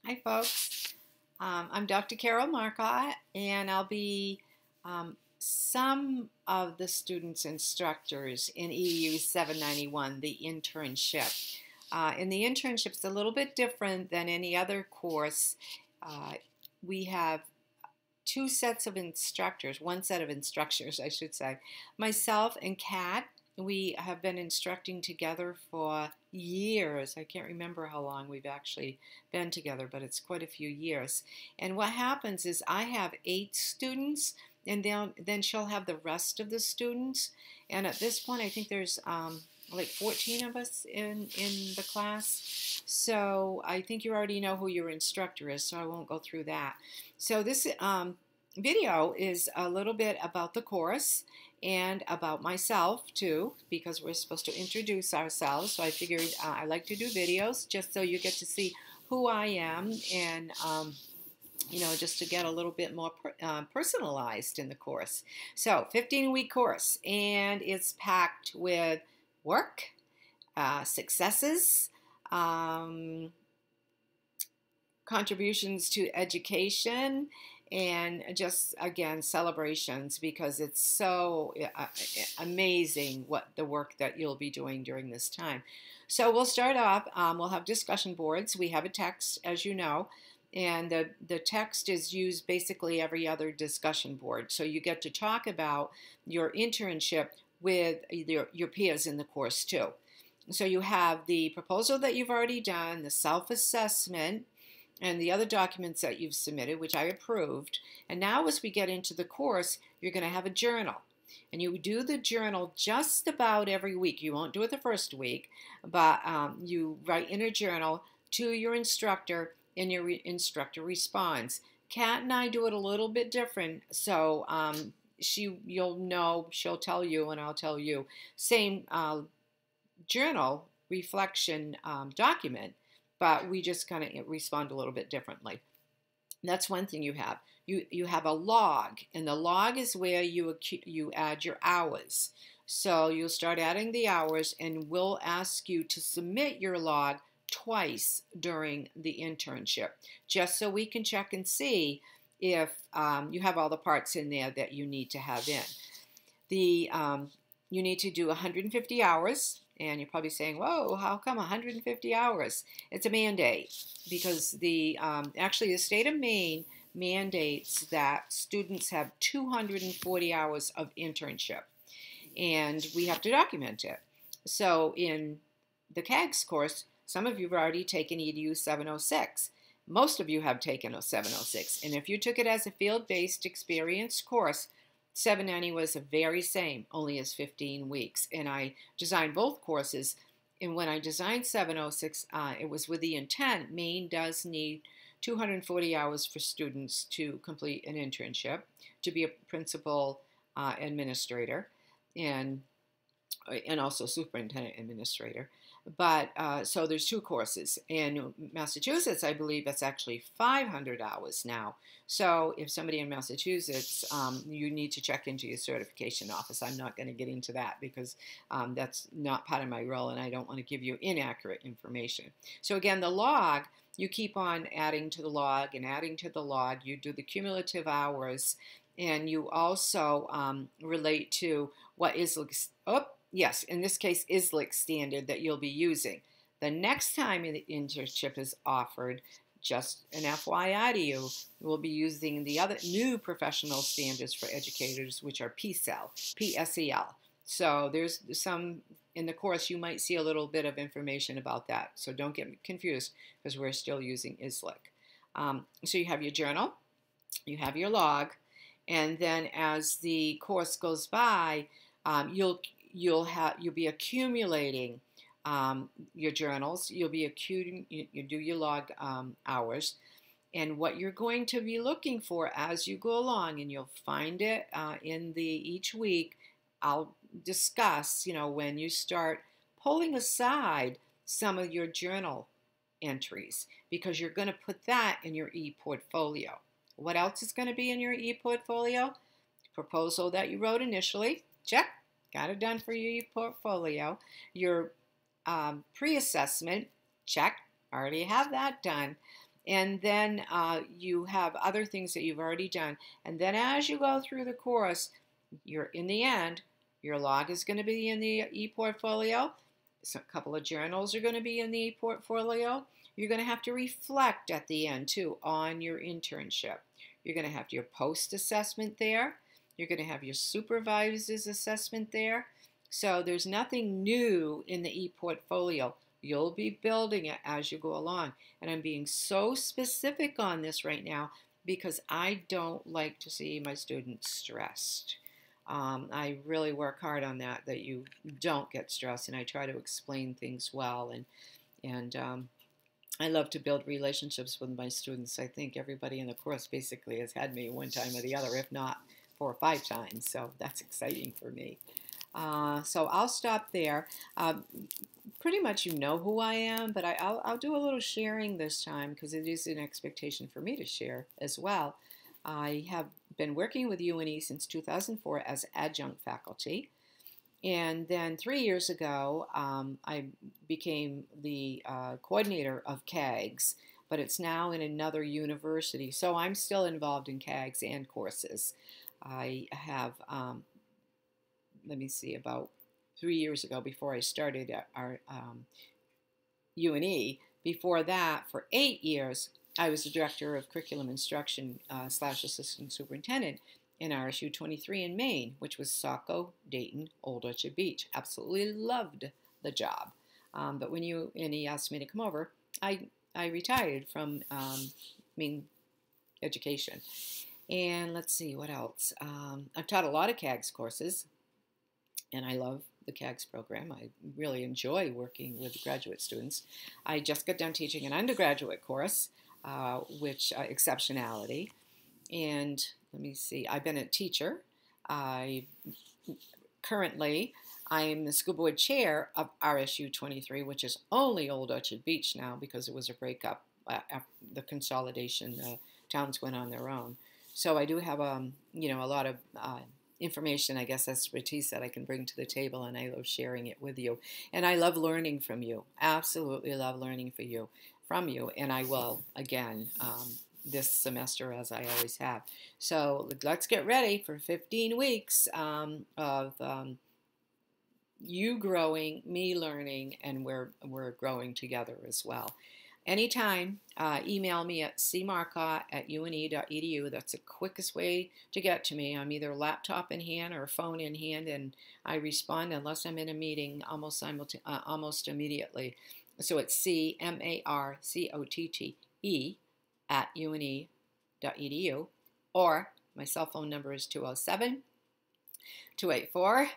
Hi, folks. I'm Dr. Carol Marcotte, and I'll be some of the students' instructors in EDU 791, the internship. And the internship's a little bit different than any other course. We have two sets of instructors, one set of instructors, I should say. Myself and Kat, we have been instructing together for years. I can't remember how long we've actually been together, but it's quite a few years. And what happens is I have 8 students, and then she'll have the rest of the students. And at this point, I think there's like 14 of us in the class. So I think you already know who your instructor is, so I won't go through that. So this video is a little bit about the course and about myself too, because we're supposed to introduce ourselves. So I figured I like to do videos just so you get to see who I am, and you know, just to get a little bit more personalized in the course. So 15-week course, and it's packed with work, successes, contributions to education, and just, again, celebrations, because it's so amazing what the work that you'll be doing during this time. So we'll start off, we'll have discussion boards. We have a text, as you know, and the text is used basically every other discussion board. So you get to talk about your internship with your peers in the course too. So you have the proposal that you've already done, the self-assessment, and the other documents that you've submitted, which I approved. And now as we get into the course, you're going to have a journal. And you do the journal just about every week. You won't do it the first week, but you write in a journal to your instructor, and your instructor responds. Kat and I do it a little bit different, so you'll know, she'll tell you and I'll tell you. Same journal reflection document, but we just kind of respond a little bit differently. That's one thing you have. You have a log, and the log is where you add your hours. So you'll start adding the hours, and we'll ask you to submit your log twice during the internship, just so we can check and see if you have all the parts in there that you need to have in. You need to do 150 hours. And you're probably saying, whoa, how come 150 hours? It's a mandate, because actually the state of Maine mandates that students have 240 hours of internship, and we have to document it. So in the CAGS course, some of you have already taken EDU 706. Most of you have taken a 706. And if you took it as a field-based experience course, 790 was the very same, only as 15 weeks. And I designed both courses. And when I designed 706, it was with the intent, Maine does need 240 hours for students to complete an internship, to be a principal administrator, and also superintendent administrator. But so there's 2 courses. In Massachusetts, I believe it's actually 500 hours now. So if somebody in Massachusetts, you need to check into your certification office. I'm not going to get into that, because that's not part of my role, and I don't want to give you inaccurate information. So again, the log, you keep on adding to the log and adding to the log. You do the cumulative hours, and you also relate to what is, yes, in this case, ISLIC standard that you'll be using. The next time the internship is offered, just an FYI to you, we'll be using the other new professional standards for educators, which are PSEL, PSEL. So there's some, in the course, you might see a little bit of information about that. So don't get confused, because we're still using ISLIC. So you have your journal, you have your log, and then as the course goes by, you'll be accumulating your journals. You'll be you do your log hours, and what you're going to be looking for as you go along, and you'll find it in each week. I'll discuss, you know, when you start pulling aside some of your journal entries, because you're going to put that in your e-portfolio. What else is going to be in your e-portfolio? Proposal that you wrote initially, check. Got it done for your portfolio. Your pre-assessment, check. Already have that done. And then you have other things that you've already done. And then as you go through the course, you're in the end, your log is going to be in the e-portfolio. So a couple of journals are going to be in the e-portfolio. You're going to have to reflect at the end too on your internship. You're going to have your post-assessment there. You're going to have your supervisor's assessment there. So there's nothing new in the e-portfolio. You'll be building it as you go along. And I'm being so specific on this right now because I don't like to see my students stressed. I really work hard on that you don't get stressed, and I try to explain things well. And I love to build relationships with my students. I think everybody in the course basically has had me one time or the other, if not 4 or 5 times. So that's exciting for me. So I'll stop there. Pretty much you know who I am, but I'll do a little sharing this time because it is an expectation for me to share as well. I have been working with UNE since 2004 as adjunct faculty. And then 3 years ago, I became the coordinator of CAGS, but it's now in another university. So I'm still involved in CAGS and courses. I have, let me see, about 3 years ago, before I started at our UNE, before that, for 8 years, I was the director of curriculum instruction / assistant superintendent in RSU 23 in Maine, which was Saco, Dayton, Old Orchard Beach. Absolutely loved the job. But when UNE asked me to come over, I retired from Maine education. And let's see, what else? I've taught a lot of CAGS courses, and I love the CAGS program. I really enjoy working with graduate students. I just got done teaching an undergraduate course, which exceptionality. And let me see, I've been a teacher. Currently, I am the school board chair of RSU 23, which is only Old Orchard Beach now because it was a breakup after the consolidation. The towns went on their own. So I do have a lot of information, I guess, expertise that I can bring to the table, and I love sharing it with you. And I love learning from you. Absolutely love learning from you. And I will, again, this semester, as I always have. So let's get ready for 15 weeks of you growing, me learning, and we're growing together as well. Anytime, email me at cmarcotte@une.edu. That's the quickest way to get to me. I'm either laptop in hand or phone in hand, and I respond unless I'm in a meeting almost immediately. So it's cmarcotte@une.edu, or my cell phone number is 207-284